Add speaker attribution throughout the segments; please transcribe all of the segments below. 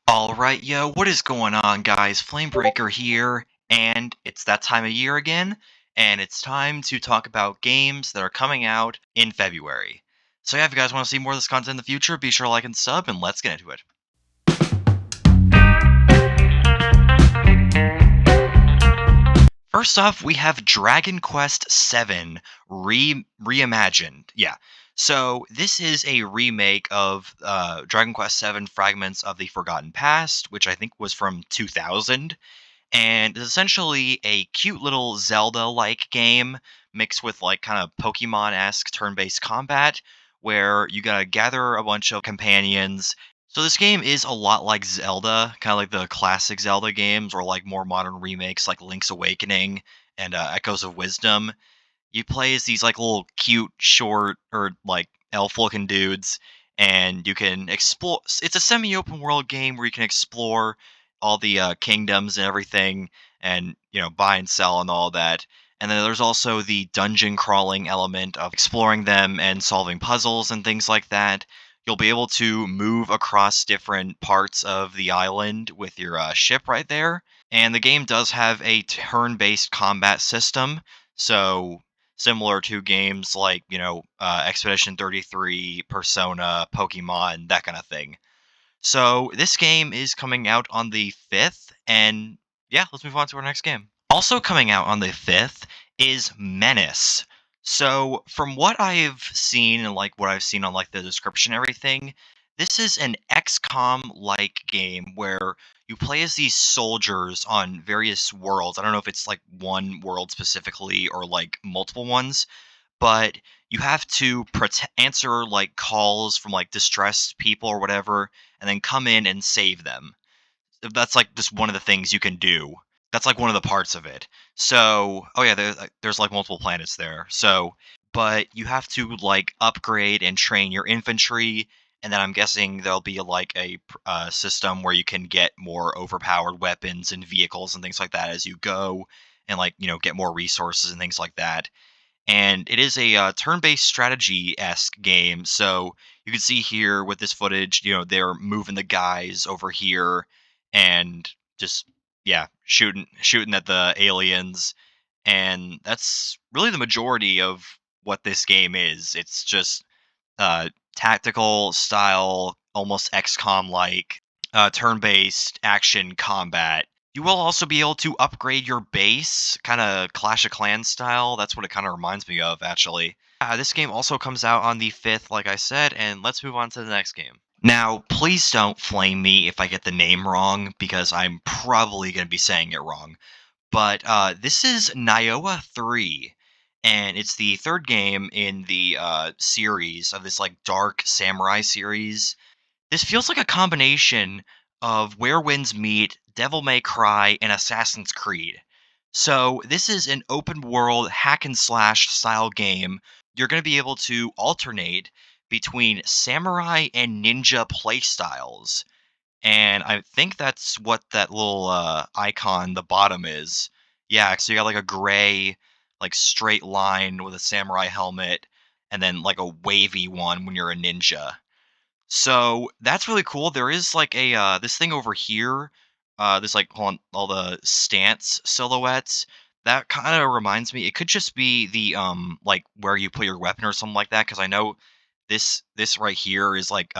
Speaker 1: Alright, yo, what is going on, guys? Flamebreaker here, and it's that time of year again, and it's time to talk about games that are coming out in February. So, yeah, if you guys want to see more of this content in the future, be sure to like and sub, and let's get into it. First off, we have Dragon Quest VII reimagined. Yeah. So this is a remake of Dragon Quest VII Fragments of the Forgotten Past, which I think was from 2000, and it's essentially a cute little Zelda-like game mixed with like kind of Pokemon-esque turn-based combat where you gotta gather a bunch of companions. So this game is a lot like Zelda, kind of like the classic Zelda games or like more modern remakes like Link's Awakening and Echoes of Wisdom. You play as these like little cute, short, or like elf-looking dudes, and you can explore. It's a semi-open world game where you can explore all the kingdoms and everything, and buy and sell and all that. And then there's also the dungeon crawling element of exploring them and solving puzzles and things like that. You'll be able to move across different parts of the island with your ship right there. And the game does have a turn-based combat system, so similar to games like Expedition 33, Persona, Pokemon, that kind of thing. So this game is coming out on the 5th, and yeah, let's move on to our next game. Also coming out on the 5th is Menace. So from what I've seen and like what I've seen on like the description and everything, this is an XCOM like game where you play as these soldiers on various worlds. I don't know if it's like one world specifically or like multiple ones, but you have to answer like calls from like distressed people or whatever, and then come in and save them. That's like just one of the things you can do. That's like one of the parts of it. So, oh yeah, there's like multiple planets there. So, but you have to like upgrade and train your infantry, and then I'm guessing there'll be like a system where you can get more overpowered weapons and vehicles and things like that as you go, and like get more resources and things like that. And it is a turn-based strategy-esque game. So you can see here with this footage, they're moving the guys over here and just yeah, shooting at the aliens, and that's really the majority of what this game is. It's just tactical style, almost XCOM like, turn-based action combat. You will also be able to upgrade your base, kind of Clash of Clans style. That's what it kind of reminds me of, actually. This game also comes out on the 5th, like I said, and let's move on to the next game. Now, please don't flame me if I get the name wrong, because I'm probably going to be saying it wrong. But this is Nioh 3, and it's the third game in the series of this like dark samurai series. This feels like a combination of Where Winds Meet, Devil May Cry, and Assassin's Creed. So this is an open world hack and slash style game. You're going to be able to alternate between samurai and ninja playstyles, and I think that's what that little icon the bottom is. Yeah, so you got like a gray, like straight line with a samurai helmet, and then like a wavy one when you're a ninja. So that's really cool. There is like a this thing over here, this like hold on, all the stance silhouettes. That kind of reminds me. It could just be the like where you put your weapon or something like that. Because I know this right here is like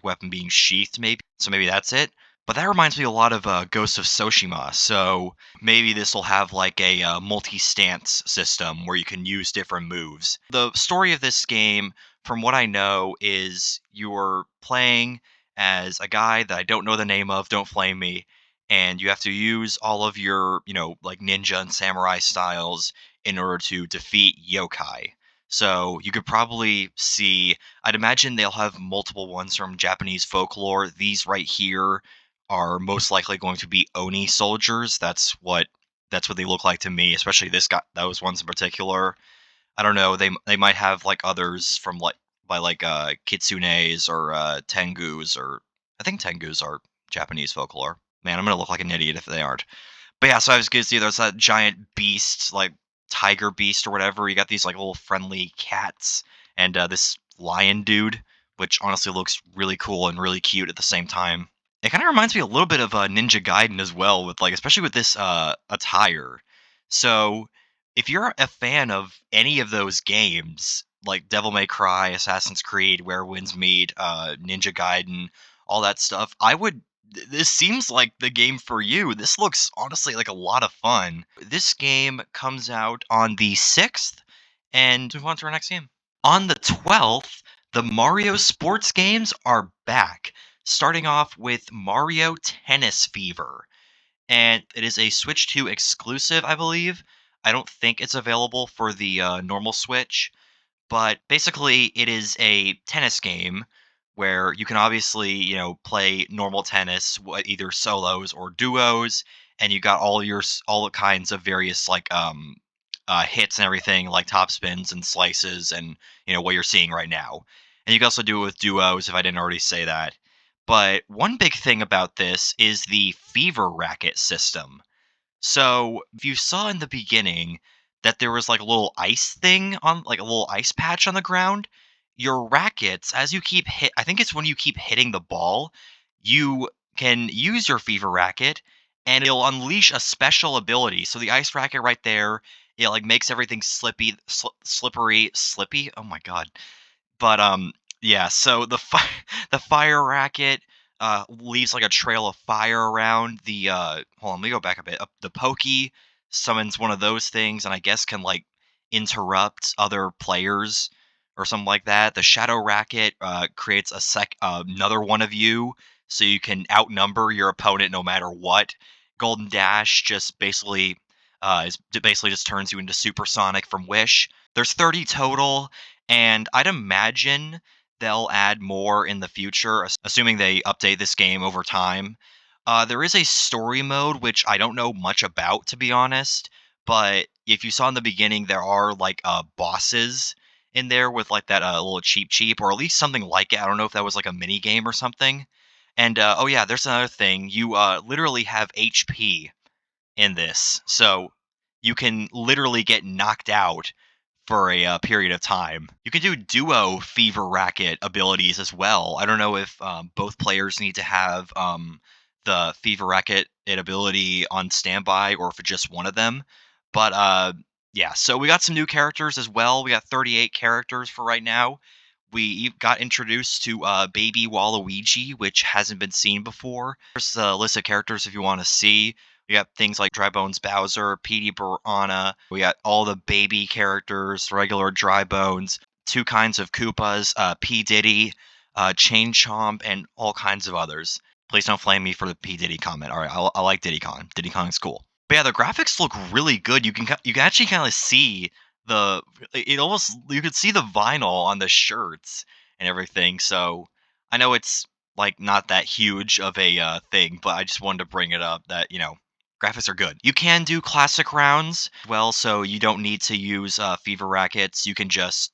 Speaker 1: weapon being sheathed maybe. So maybe that's it. But that reminds me a lot of Ghost of Tsushima. So maybe this will have like a multi-stance system where you can use different moves. The story of this game, from what I know, is you're playing as a guy that I don't know the name of, don't flame me, and you have to use all of your, like ninja and samurai styles in order to defeat yokai. So you could probably see, I'd imagine they'll have multiple ones from Japanese folklore. These right here are most likely going to be Oni soldiers. That's what they look like to me, especially this guy, those ones in particular. I don't know. They might have like others from like by like kitsunes or tengus, or I think tengus are Japanese folklore. Man, I'm gonna look like an idiot if they aren't. But yeah, so I was gonna see there's that giant beast, like tiger beast or whatever. You got these like little friendly cats and this lion dude, which honestly looks really cool and really cute at the same time. It kinda reminds me a little bit of, Ninja Gaiden as well with, like especially with this, attire. So, if you're a fan of any of those games, like Devil May Cry, Assassin's Creed, Where Winds Meet, Ninja Gaiden, all that stuff, I would this seems like the game for you. This looks honestly like a lot of fun. This game comes out on the 6th, and move on to our next game. On the 12th, the Mario sports games are back, starting off with Mario Tennis Fever. And it is a Switch 2 exclusive, I believe. I don't think it's available for the normal Switch, but basically it is a tennis game where you can obviously play normal tennis, either solos or duos, and you got all the kinds of various like hits and everything, like top spins and slices, and what you're seeing right now. And you can also do it with duos if I didn't already say that. But one big thing about this is the fever racket system. So, if you saw in the beginning that there was like a little ice thing on like a little ice patch on the ground, your rackets, as you keep I think it's when you keep hitting the ball, you can use your fever racket and it'll unleash a special ability. So the ice racket right there, it like makes everything slippery, slippy. Oh my god. But, yeah, so the fire racket, leaves, like, a trail of fire around the, hold on, let me go back a bit. The pokey summons one of those things and I guess can, like, interrupt other players or something like that. The shadow racket, creates another one of you, so you can outnumber your opponent no matter what. Golden Dash just basically just turns you into Supersonic from Wish. There's 30 total, and I'd imagine they'll add more in the future, assuming they update this game over time. There is a story mode, which I don't know much about, to be honest. But if you saw in the beginning, there are like bosses in there with like that little cheap, or at least something like it. I don't know if that was like a mini game or something. And oh yeah, there's another thing. You literally have HP in this, so you can literally get knocked out for a period of time. You can do duo fever racket abilities as well. I don't know if both players need to have the fever racket ability on standby or if it's just one of them. But yeah, so we got some new characters as well. We got 38 characters for right now. We got introduced to Baby Waluigi, which hasn't been seen before. There's a list of characters if you want to see. We got things like Dry Bones Bowser, Petey Piranha. We got all the baby characters, regular Dry Bones, two kinds of Koopas, P. Diddy, Chain Chomp, and all kinds of others. Please don't flame me for the P. Diddy comment. All right, I like Diddy Kong. Diddy Kong's cool. But yeah, the graphics look really good. You can actually kind of see the it almost you could see the vinyl on the shirts and everything. So I know it's like not that huge of a thing, but I just wanted to bring it up that graphics are good. You can do classic rounds well, so you don't need to use fever rackets. You can just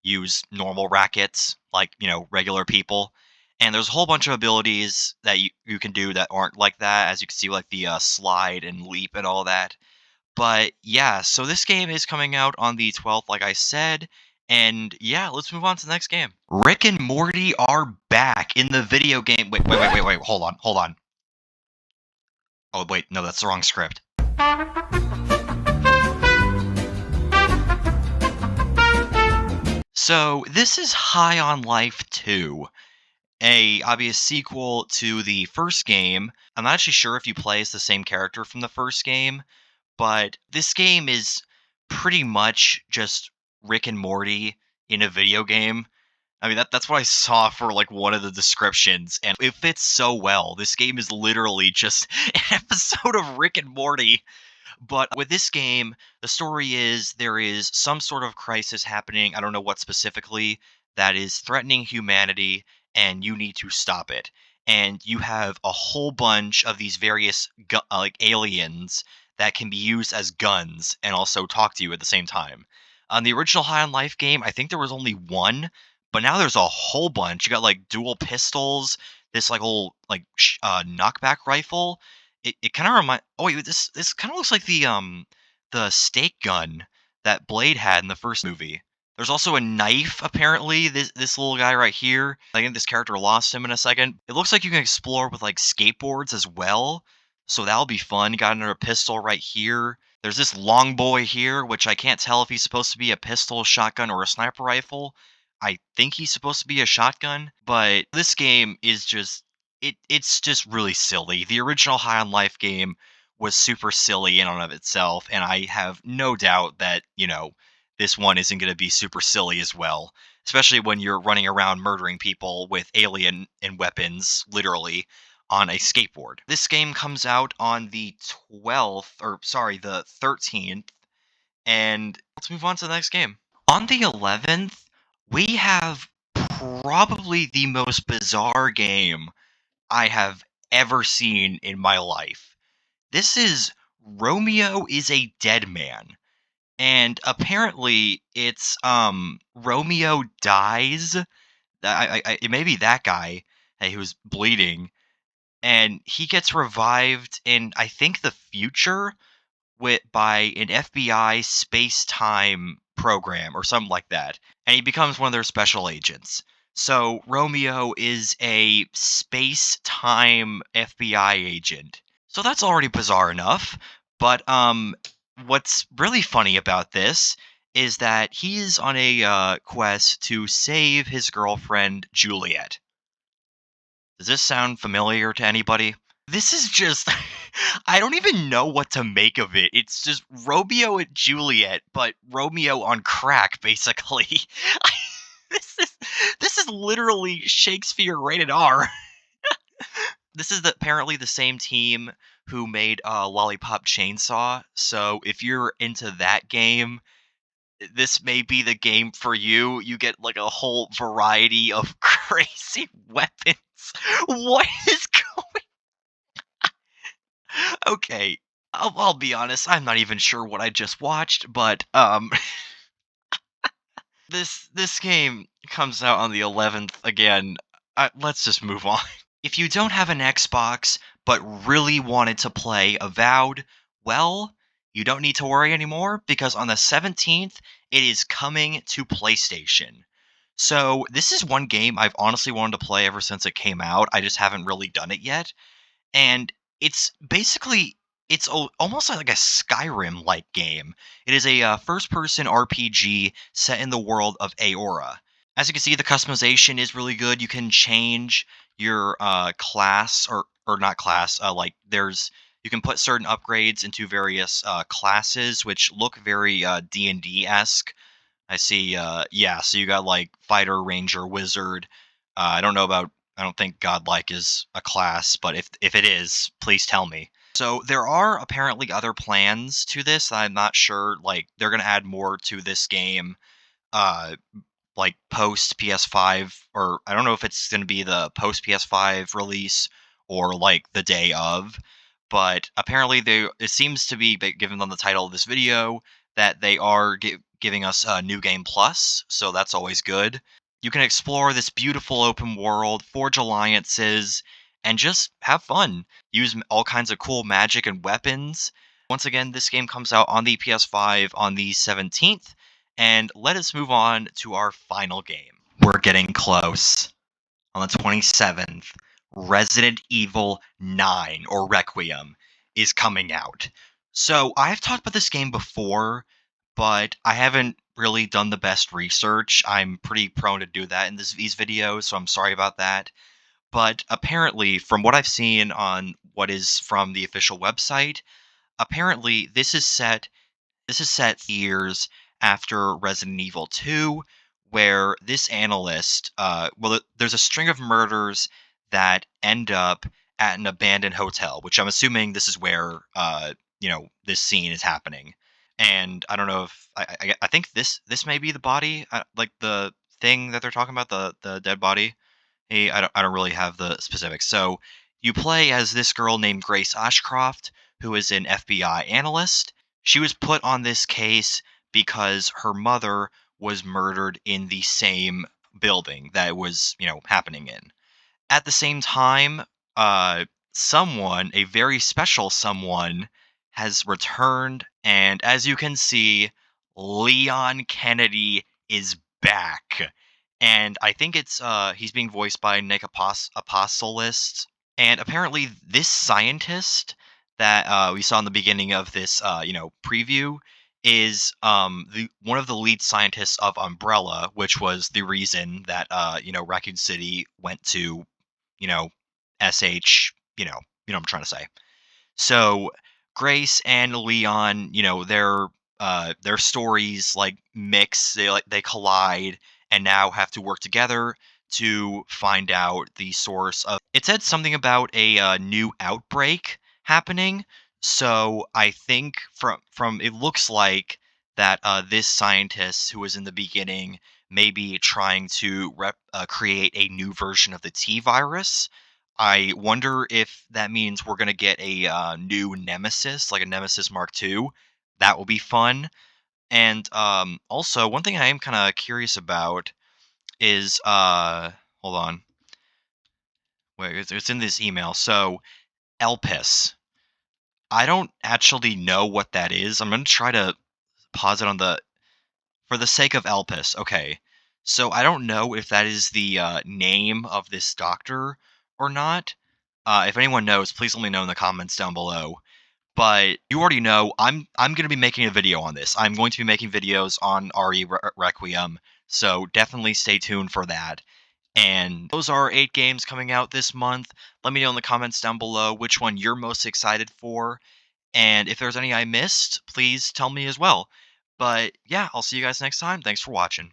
Speaker 1: use normal rackets like regular people. And there's a whole bunch of abilities that you can do that aren't like that, as you can see, like the slide and leap and all that. But yeah, so this game is coming out on the 12th, like I said. And yeah, let's move on to the next game. Rick and Morty are back in the video game. Wait. Hold on. Oh, wait, no, that's the wrong script. So this is High on Life 2, a obvious sequel to the first game. I'm not actually sure if you play as the same character from the first game, but this game is pretty much just Rick and Morty in a video game. I mean that's what I saw for like one of the descriptions, and it fits so well. This game is literally just an episode of Rick and Morty. But with this game, the story is there is some sort of crisis happening. I don't know what specifically that is threatening humanity, and you need to stop it. And you have a whole bunch of these various like aliens that can be used as guns and also talk to you at the same time. On the original High on Life game, I think there was only one, but now there's a whole bunch. You got like dual pistols, this like whole like knockback rifle. It kind of remind. Oh wait, this kind of looks like the stake gun that Blade had in the first movie. There's also a knife, apparently. This little guy right here. I think this character lost him in a second. It looks like you can explore with like skateboards as well. So that'll be fun. Got another pistol right here. There's this long boy here, which I can't tell if he's supposed to be a pistol, shotgun, or a sniper rifle. I think he's supposed to be a shotgun, but this game is just it's just really silly. The original High on Life game was super silly in and of itself, and I have no doubt that, this one isn't going to be super silly as well, especially when you're running around murdering people with alien and weapons, literally, on a skateboard. This game comes out on the 12th, or sorry, the 13th, and let's move on to the next game. On the 11th, we have probably the most bizarre game I have ever seen in my life. This is Romeo is a Dead Man. And apparently it's Romeo dies. It may be that guy, who was bleeding, and he gets revived in, I think, the future by an FBI space time program or something like that, and he becomes one of their special agents. So Romeo is a space time FBI agent. So that's already bizarre enough. But what's really funny about this is that he is on a quest to save his girlfriend Juliet. Does this sound familiar to anybody? This is just I don't even know what to make of it. It's just Romeo and Juliet, but Romeo on crack, basically. this is this is literally Shakespeare rated R. This is apparently the same team who made Lollipop Chainsaw. So if you're into that game, this may be the game for you. You get like a whole variety of crazy weapons. What is okay? I'll be honest. I'm not even sure what I just watched, but this game comes out on the 11th again. Let's just move on. If you don't have an Xbox but really wanted to play Avowed, well, you don't need to worry anymore because on the 17th, it is coming to PlayStation. So, this is one game I've honestly wanted to play ever since it came out. I just haven't really done it yet. And it's basically almost like a Skyrim like game. It is a first person RPG set in the world of Aora. As you can see, the customization is really good. You can change your class or not class. Like there's you can put certain upgrades into various classes, which look very D&D esque. I see. Yeah, so you got like fighter, ranger, wizard. I don't know about. I don't think godlike is a class, but if it is, please tell me. So there are apparently other plans to this. I'm not sure. Like they're gonna add more to this game. Uh, like post PS5, or I don't know if it's going to be the post PS5 release or like the day of, but apparently it seems to be, given on the title of this video, that they are giving us a new game plus, so that's always good. You can explore this beautiful open world, forge alliances, and just have fun. Use all kinds of cool magic and weapons. Once again, this game comes out on the PS5 on the 17th, and let us move on to our final game. We're getting close. On the 27th, Resident Evil 9 or Requiem is coming out. So I've talked about this game before, but I haven't really done the best research. I'm pretty prone to do that in these videos, so I'm sorry about that. But apparently, from what I've seen on what is from the official website, apparently this is set years after Resident Evil 2, where this analyst, there's a string of murders that end up at an abandoned hotel, which I'm assuming this is where, this scene is happening. And I don't know if I think this may be the body, like the thing that they're talking about, the dead body. Hey, I don't really have the specifics. So you play as this girl named Grace Ashcroft, who is an FBI analyst. She was put on this case because her mother was murdered in the same building that it was, happening in. At the same time, someone, a very special someone, has returned, and as you can see, Leon Kennedy is back. And I think he's being voiced by Nick Apostolist. And apparently this scientist that we saw in the beginning of this preview is the one of the lead scientists of Umbrella, which was the reason that Raccoon City went to, you know, SH, what I'm trying to say. So Grace and Leon, their stories like mix, they collide and now have to work together to find out the source of. It said something about a new outbreak happening. So I think from it looks like that this scientist who was in the beginning may be trying to create a new version of the T virus. I wonder if that means we're gonna get a new Nemesis, like a Nemesis Mark II. That will be fun. And also, one thing I am kind of curious about is hold on, wait, it's in this email. So Elpis, I don't actually know what that is. I'm gonna try to pause it on the for the sake of Elpis. Okay, so I don't know if that is the name of this doctor or not. If anyone knows, please let me know in the comments down below. But you already know I'm going to be making a video on this. I'm going to be making videos on Requiem, so definitely stay tuned for that. And those are 8 games coming out this month. Let me know in the comments down below which one you're most excited for. And if there's any I missed, please tell me as well. But yeah, I'll see you guys next time. Thanks for watching.